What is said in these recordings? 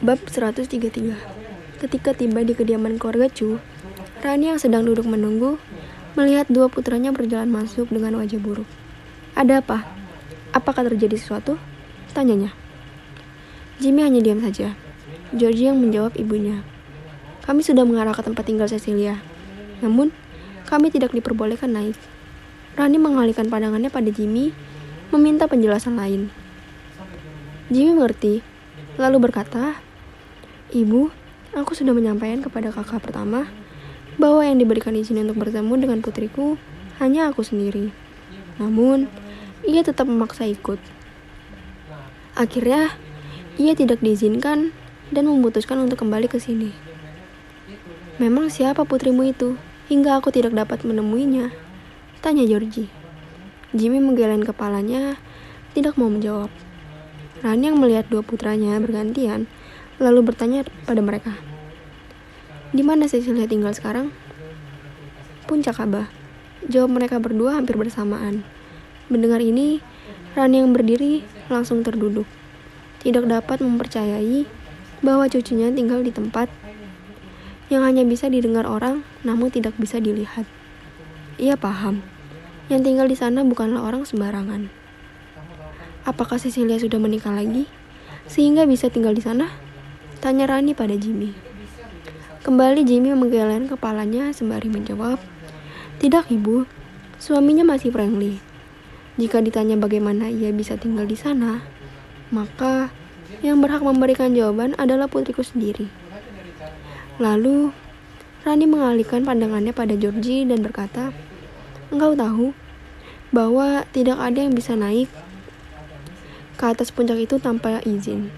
Bab 133. Ketika tiba di kediaman keluarga Chu, Rani yang sedang duduk menunggu, melihat dua putranya berjalan masuk dengan wajah buruk. "Ada apa? Apakah terjadi sesuatu?" tanyanya. Jimmy hanya diam saja. Georgie yang menjawab ibunya. "Kami sudah mengarah ke tempat tinggal Cecilia. Namun, kami tidak diperbolehkan naik." Rani mengalihkan pandangannya pada Jimmy, meminta penjelasan lain. Jimmy mengerti, lalu berkata, "Ibu, aku sudah menyampaikan kepada kakak pertama bahwa yang diberikan izin untuk bertemu dengan putriku hanya aku sendiri. Namun, ia tetap memaksa ikut. Akhirnya, ia tidak diizinkan dan memutuskan untuk kembali ke sini." "Memang siapa putrimu itu hingga aku tidak dapat menemuinya?" tanya Georgie. Jimmy menggeleng kepalanya, tidak mau menjawab. Rani yang melihat dua putranya bergantian, lalu bertanya pada mereka, "Di mana Cecilia tinggal sekarang?" "Puncak, Abah," jawab mereka berdua hampir bersamaan. Mendengar ini, Rani yang berdiri langsung terduduk. Tidak dapat mempercayai bahwa cucunya tinggal di tempat yang hanya bisa didengar orang, namun tidak bisa dilihat. Ia paham, yang tinggal di sana bukanlah orang sembarangan. "Apakah Cecilia sudah menikah lagi, sehingga bisa tinggal di sana?" tanya Rani pada Jimmy. Kembali Jimmy menggeleng kepalanya sembari menjawab, "Tidak, Ibu. Suaminya masih friendly. Jika ditanya bagaimana ia bisa tinggal di sana, maka yang berhak memberikan jawaban adalah putriku sendiri." Lalu, Rani mengalihkan pandangannya pada Georgie dan berkata, "Engkau tahu bahwa tidak ada yang bisa naik ke atas puncak itu tanpa izin.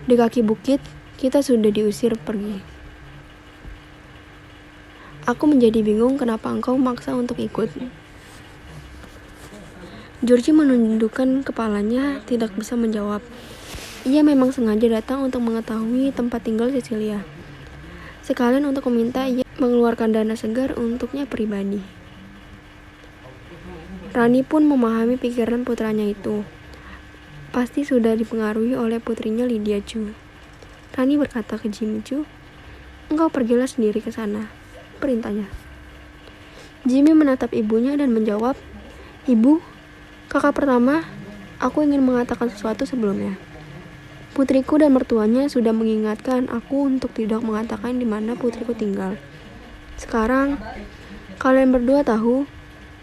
Di kaki bukit, kita sudah diusir pergi. Aku menjadi bingung kenapa engkau memaksa untuk ikut." Georgie menundukkan kepalanya, tidak bisa menjawab. Ia memang sengaja datang untuk mengetahui tempat tinggal Cecilia, sekalian untuk meminta ia mengeluarkan dana segar untuknya pribadi. Rani pun memahami pikiran putranya itu. Pasti sudah dipengaruhi oleh putrinya Lydia Chu. Rani berkata ke Jimmy, "Chu, engkau pergilah sendiri ke sana," perintahnya. Jimmy menatap ibunya dan menjawab, "Ibu, kakak pertama, aku ingin mengatakan sesuatu sebelumnya. Putriku dan mertuanya sudah mengingatkan aku untuk tidak mengatakan di mana putriku tinggal. Sekarang, kalian berdua tahu,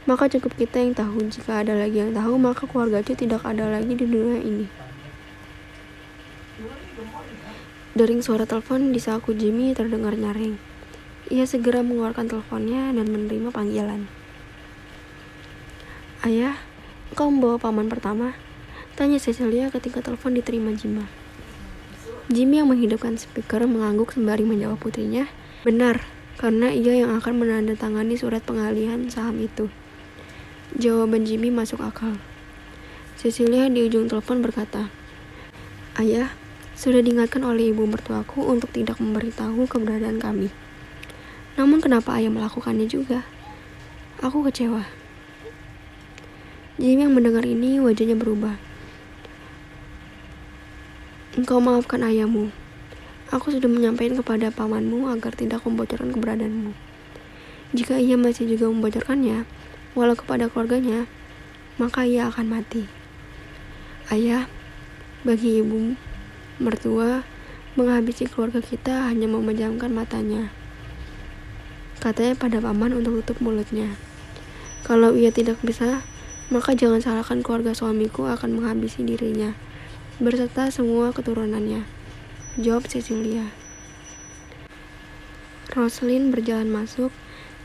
maka cukup kita yang tahu. Jika ada lagi yang tahu, maka keluarga Chu tidak ada lagi di dunia ini." Dering suara telepon di saku Jimmy terdengar nyaring. Ia segera mengeluarkan teleponnya dan menerima panggilan. "Ayah, engkau membawa paman pertama?" tanya Cecilia ketika telepon diterima Jimmy. Jimmy yang menghidupkan speaker mengangguk sembari menjawab putrinya, "Benar, karena ia yang akan menandatangani surat pengalihan saham itu." Jawaban Jimmy masuk akal. Cecilia di ujung telepon berkata, "Ayah, sudah diingatkan oleh ibu mertuaku untuk tidak memberitahu keberadaan kami. Namun kenapa ayah melakukannya juga? Aku kecewa." Jimmy yang mendengar ini wajahnya berubah. "Engkau maafkan ayahmu. Aku sudah menyampaikan kepada pamanmu agar tidak membocorkan keberadaanmu. Jika ia masih juga membocorkannya, walau kepada keluarganya, maka ia akan mati. Ayah, bagi ibu mertua, menghabisi keluarga kita hanya memejamkan matanya," katanya pada paman untuk tutup mulutnya. "Kalau ia tidak bisa, maka jangan salahkan keluarga suamiku akan menghabisi dirinya, berserta semua keturunannya," jawab Cecilia. Roslyn berjalan masuk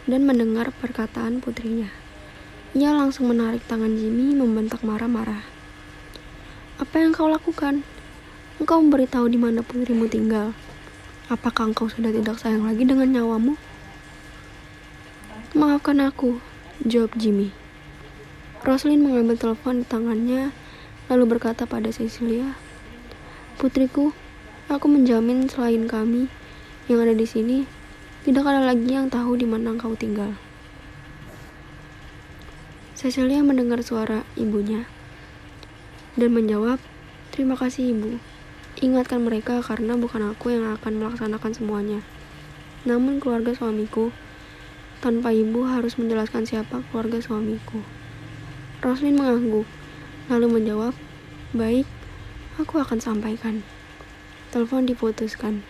dan mendengar perkataan putrinya. Ia langsung menarik tangan Jimmy membentak marah-marah. "Apa yang kau lakukan? Engkau memberitahu di mana putrimu tinggal. Apakah engkau sudah tidak sayang lagi dengan nyawamu?" "Maafkan aku," jawab Jimmy. Roslyn mengambil telepon di tangannya, lalu berkata pada Cecilia, "Putriku, aku menjamin selain kami yang ada di sini, tidak ada lagi yang tahu di mana engkau tinggal." Cecilia mendengar suara ibunya dan menjawab, "Terima kasih, Ibu. Ingatkan mereka karena bukan aku yang akan melaksanakan semuanya, namun keluarga suamiku. Tanpa ibu harus menjelaskan siapa keluarga suamiku. Roslin mengangguk, lalu menjawab, "Baik, aku akan sampaikan." Telepon diputuskan.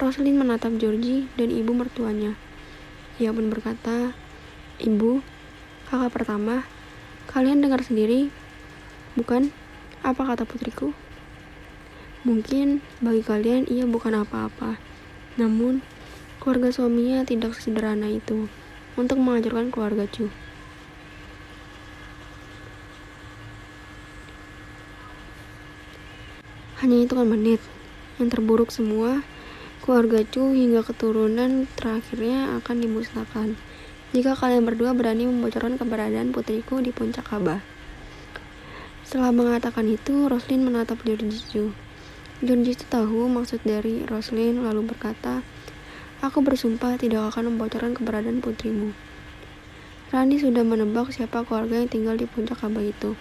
Roslin menatap Georgie dan ibu mertuanya. Ia pun berkata, "Ibu, kakak pertama, kalian dengar sendiri, bukan? Apa kata putriku? Mungkin bagi kalian ia bukan apa-apa, namun keluarga suaminya tidak sesederhana itu untuk menghancurkan keluarga Chu. Hanya hitungan menit, yang terburuk semua, keluarga Chu hingga keturunan terakhirnya akan dimusnahkan jika kalian berdua berani membocorkan keberadaan putriku di puncak Ka'bah." Setelah mengatakan itu, Roslin menatap Georgie Chu. Georgie Chu tahu maksud dari Roslin, lalu berkata, "Aku bersumpah tidak akan membocorkan keberadaan putrimu." Rani sudah menebak siapa keluarga yang tinggal di puncak Ka'bah itu.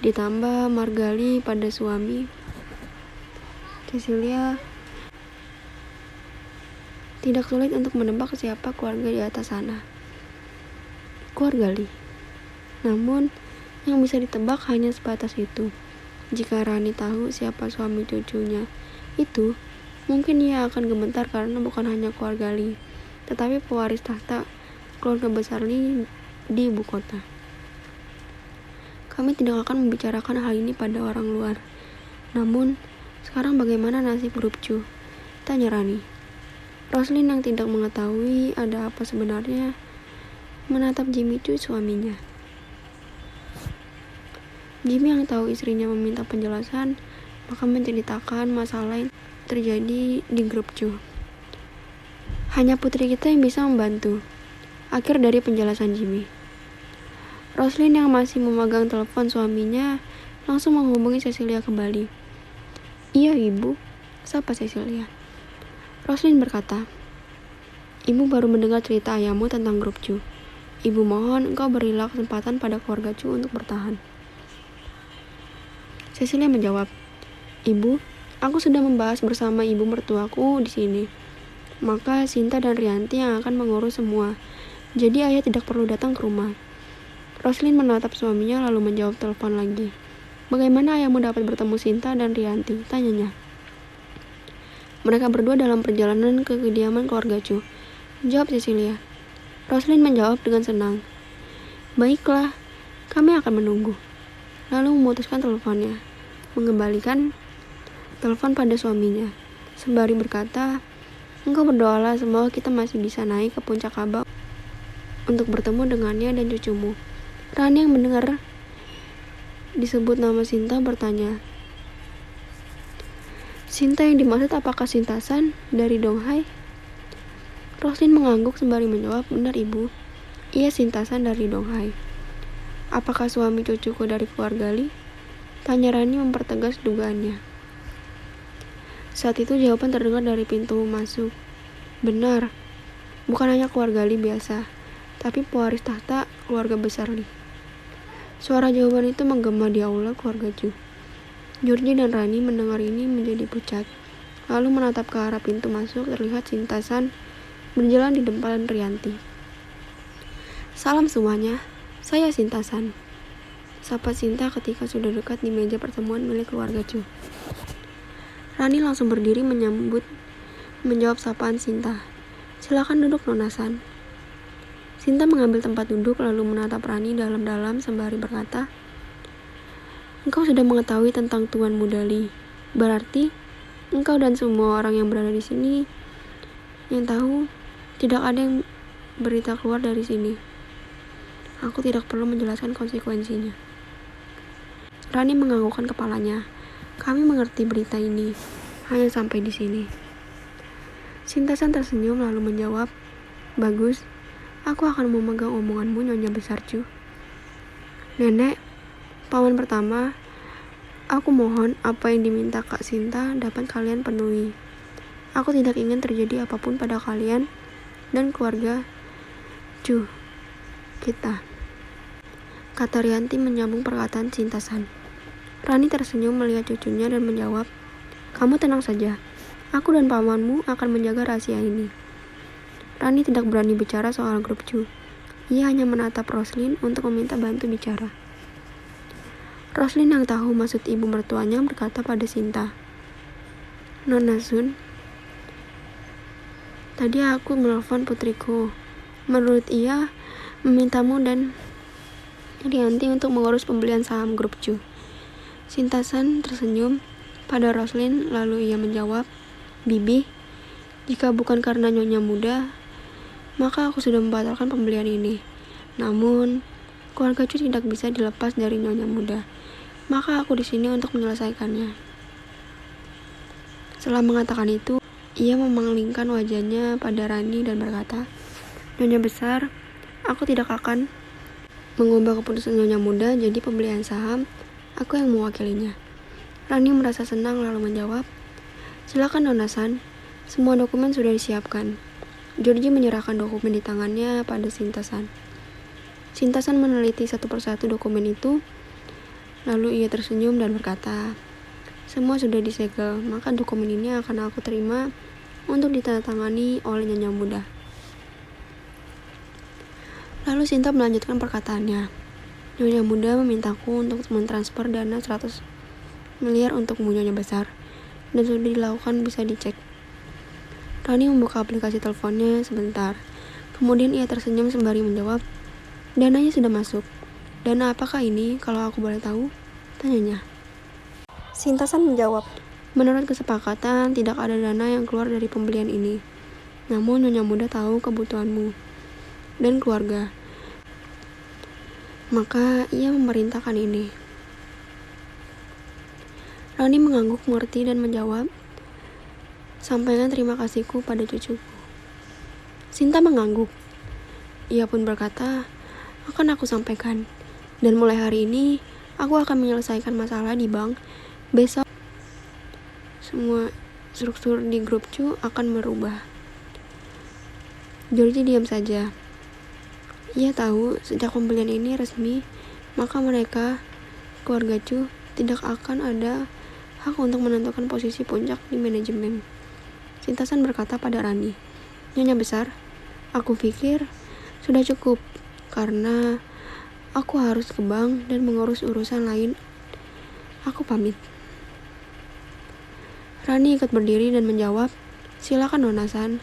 Ditambah Margali pada suami Cecilia, tidak sulit untuk menebak siapa keluarga di atas sana. Keluarga Lee. Namun, yang bisa ditebak hanya sebatas itu. Jika Rani tahu siapa suami cucunya itu, mungkin ia akan gemetar karena bukan hanya keluarga Lee, tetapi pewaris tahta keluarga besar Lee di ibu kota. Kami tidak akan membicarakan hal ini pada orang luar. Namun, sekarang bagaimana nasib grup Chu? Tanya Rani. Roslin yang tidak mengetahui ada apa sebenarnya menatap Jimmy Chu suaminya. Jimmy yang tahu istrinya meminta penjelasan, maka menceritakan masalah yang terjadi di grup Chu. "Hanya putri kita yang bisa membantu," akhir dari penjelasan Jimmy. Roslin yang masih memegang telepon suaminya langsung menghubungi Cecilia kembali. "Iya ibu," sapa Cecilia. Roslin berkata, "Ibu baru mendengar cerita ayahmu tentang grup Chu. Ibu mohon engkau berilah kesempatan pada keluarga Chu untuk bertahan." Cecilia menjawab, "Ibu, aku sudah membahas bersama ibu mertuaku di sini. Maka Sinta dan Rianti yang akan mengurus semua. Jadi ayah tidak perlu datang ke rumah." Roslin menatap suaminya lalu menjawab telepon lagi. "Bagaimana ayahmu dapat bertemu Sinta dan Rianti?" tanyanya. "Mereka berdua dalam perjalanan ke kediaman keluarga Chu," jawab Cecilia. Roslin menjawab dengan senang, "Baiklah, kami akan menunggu." Lalu memutuskan teleponnya, mengembalikan telepon pada suaminya, sembari berkata, "Engkau berdoalah semoga kita masih bisa naik ke puncak Ka'bah untuk bertemu dengannya dan cucumu." Rani yang mendengar disebut nama Sinta bertanya, "Sinta yang dimaksud apakah Sinta San dari Donghai?" Roslin mengangguk sembari menjawab, "Benar ibu, ia Sinta San dari Donghai." "Apakah suami cucuku dari keluarga Lee?" tanya Rani mempertegas dugaannya. Saat itu jawaban terdengar dari pintu masuk. "Benar, bukan hanya keluarga Lee biasa, tapi pewaris tahta keluarga besar Lee." Suara jawaban itu menggema di aula keluarga Chu. Georgie dan Rani mendengar ini menjadi pucat, lalu menatap ke arah pintu masuk. Terlihat Sinta San berjalan di depan Rianti. "Salam semuanya, saya Sinta San," sapa Sinta ketika sudah dekat di meja pertemuan milik keluarga Chu. Rani langsung berdiri menjawab sapaan Sinta. "Silakan duduk Nona San." Sinta mengambil tempat duduk lalu menatap Rani dalam-dalam sembari berkata, "Engkau sudah mengetahui tentang Tuan Muda Lee. Berarti engkau dan semua orang yang berada di sini yang tahu tidak ada yang berita keluar dari sini. Aku tidak perlu menjelaskan konsekuensinya." Rani menganggukkan kepalanya. "Kami mengerti berita ini. Hanya sampai di sini." Sinta San tersenyum lalu menjawab, "Bagus. Aku akan memegang omonganmu, Nyonya Besar Chu. Nenek, paman pertama, aku mohon apa yang diminta Kak Sinta dapat kalian penuhi. Aku tidak ingin terjadi apapun pada kalian dan keluarga Chu kita," kata Rianti menyambung perkataan Sinta San. Rani tersenyum melihat cucunya dan menjawab, Kamu tenang saja. Aku dan pamanmu akan menjaga rahasia ini. Rani tidak berani bicara soal grup Cu. Ia hanya menatap Roslin untuk meminta bantu bicara. Roslin yang tahu maksud ibu mertuanya berkata pada Sinta, "Nona Sun, tadi aku menelpon putriku. Menurut ia, memintamu dan Rianti untuk mengurus pembelian saham grup Cu." Sinta-san tersenyum pada Roslin lalu ia menjawab, "Bibi, jika bukan karena Nyonya Muda, maka aku sudah membatalkan pembelian ini. Namun, keluarga Cu tidak bisa dilepas dari Nyonya Muda. Maka aku di sini untuk menyelesaikannya." Setelah mengatakan itu, ia memalingkan wajahnya pada Rani dan berkata, "Nyonya besar, aku tidak akan mengubah keputusan Nyonya Muda jadi pembelian saham. Aku yang mewakilinya." Rani merasa senang lalu menjawab, "Silakan Nona San, semua dokumen sudah disiapkan." Georgie menyerahkan dokumen di tangannya pada Sinta-san. Sinta-san meneliti satu persatu dokumen itu, lalu ia tersenyum dan berkata, "Semua sudah disegel, maka dokumen ini akan aku terima untuk ditandatangani oleh Nyonya Muda." Lalu Sinta melanjutkan perkataannya, "Nyonya Muda memintaku untuk mentransfer dana 100 miliar untukmu Nyonya besar, dan sudah dilakukan, bisa dicek." Rani membuka aplikasi teleponnya sebentar. Kemudian ia tersenyum sembari menjawab, "Dananya sudah masuk." "Dana apakah ini, kalau aku boleh tahu?" tanyanya. Sinta-san menjawab, "Menurut kesepakatan, tidak ada dana yang keluar dari pembelian ini. Namun Nyonya Muda tahu kebutuhanmu dan keluarga. Maka ia memerintahkan ini." Rani mengangguk mengerti dan menjawab, "Sampaikan terima kasihku pada cucuku." Sinta mengangguk. Ia pun berkata, "Akan aku sampaikan. Dan mulai hari ini, aku akan menyelesaikan masalah di bank. Besok, semua struktur di grup Cu akan berubah." Georgie diam saja. Ia tahu sejak pembelian ini resmi, maka mereka, keluarga Cu, tidak akan ada hak untuk menentukan posisi puncak di manajemen. Sinta-san berkata pada Rani, "Nyonya besar, aku pikir sudah cukup karena aku harus ke bank dan mengurus urusan lain. Aku pamit." Rani ikut berdiri dan menjawab, "Silakan Nona San."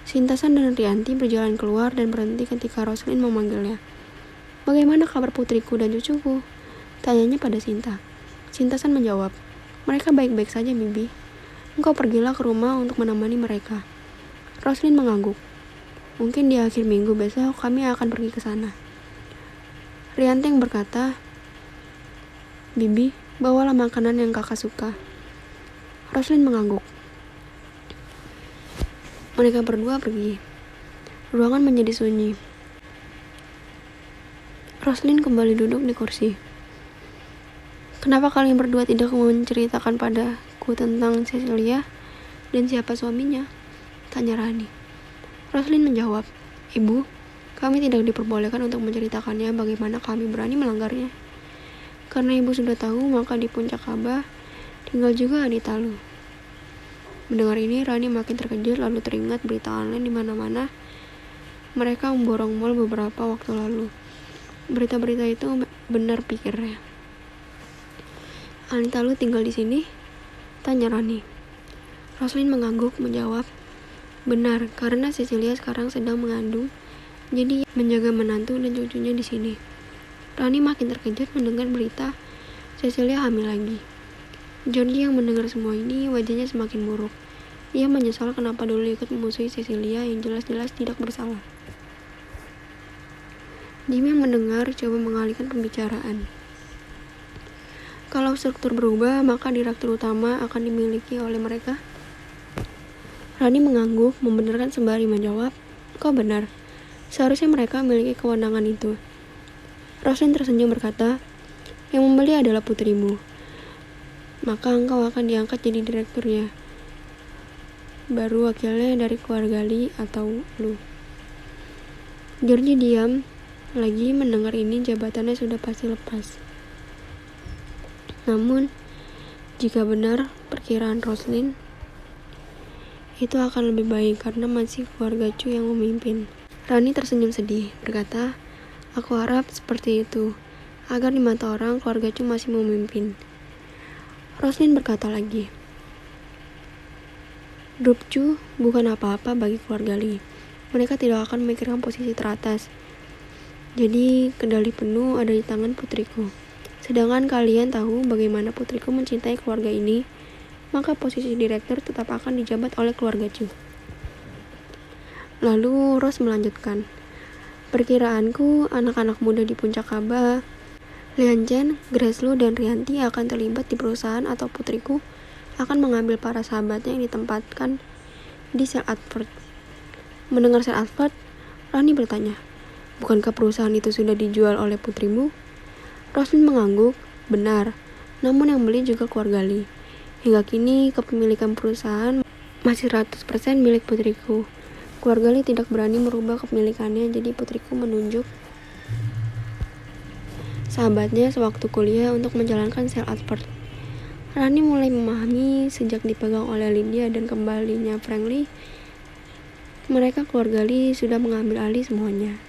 Sinta-san dan Rianti berjalan keluar dan berhenti ketika Roslin memanggilnya. "Bagaimana kabar putriku dan cucuku?" tanyanya pada Sinta. Sinta-san menjawab, "Mereka baik-baik saja, Bibi. Engkau pergilah ke rumah untuk menemani mereka." Roslin mengangguk. "Mungkin di akhir minggu besok kami akan pergi ke sana." Rianti yang berkata, "Bibi, bawalah makanan yang kakak suka." Roslin mengangguk. Mereka berdua pergi. Ruangan menjadi sunyi. Roslin kembali duduk di kursi. "Kenapa kalian berdua tidak menceritakan padaku tentang Cecilia dan siapa suaminya?" tanya Rani. Roslin menjawab, "Ibu, kami tidak diperbolehkan untuk menceritakannya bagaimana kami berani melanggarnya. Karena ibu sudah tahu, maka di puncak Ka'bah tinggal juga Aditalu." Mendengar ini, Rani makin terkejut lalu teringat berita online di mana-mana. Mereka memborong mal beberapa waktu lalu. Berita-berita itu benar, pikirnya. "Aditalu tinggal di sini?" tanya Rani. Roslin mengangguk menjawab, "Benar, karena Cecilia sekarang sedang mengandung, jadi menjaga menantu dan cucunya di sini." Rani makin terkejut mendengar berita Cecilia hamil lagi. Georgie yang mendengar semua ini, wajahnya semakin buruk. Ia menyesal kenapa dulu ikut memusuhi Cecilia yang jelas-jelas tidak bersalah. Jim yang mendengar coba mengalihkan pembicaraan. "Kalau struktur berubah, maka direktur utama akan dimiliki oleh mereka?" Rani mengangguk, membenarkan sembari menjawab, "Kau benar. Seharusnya mereka memiliki kewenangan itu." Roslin tersenyum berkata, "Yang membeli adalah putrimu. Maka engkau akan diangkat jadi direkturnya. Baru wakilnya dari keluarga Lee atau Lu." Georgie diam lagi mendengar ini, jabatannya sudah pasti lepas. Namun, Jika benar perkiraan Roslin, itu akan lebih baik karena masih keluarga Chu yang memimpin. Rani tersenyum sedih, berkata, aku harap seperti itu, agar di mata orang keluarga Chu masih memimpin. Roslin berkata lagi, grup Chu bukan apa-apa bagi keluarga Lee. Mereka tidak akan memikirkan posisi teratas. Jadi kendali penuh ada di tangan putriku. Sedangkan kalian tahu bagaimana putriku mencintai keluarga ini, maka posisi direktur tetap akan dijabat oleh keluarga Chu. Lalu Rose melanjutkan, perkiraanku anak-anak muda di Puncak Kaba, Lian Chen, Grace Lu, dan Rianti akan terlibat di perusahaan atau putriku akan mengambil para sahabatnya yang ditempatkan di sel advert. Mendengar sel advert, Rani bertanya, bukankah perusahaan itu sudah dijual oleh putrimu? Roslin mengangguk, benar, namun yang beli juga keluarga Lee. Hingga kini kepemilikan perusahaan masih 100% milik putriku. Keluarga Lee tidak berani merubah kepemilikannya, jadi putriku menunjuk sahabatnya sewaktu kuliah untuk menjalankan sel advert. Rani mulai memahami sejak dipegang oleh Lydia dan kembalinya Frank Lee, mereka keluarga Lee sudah mengambil alih semuanya.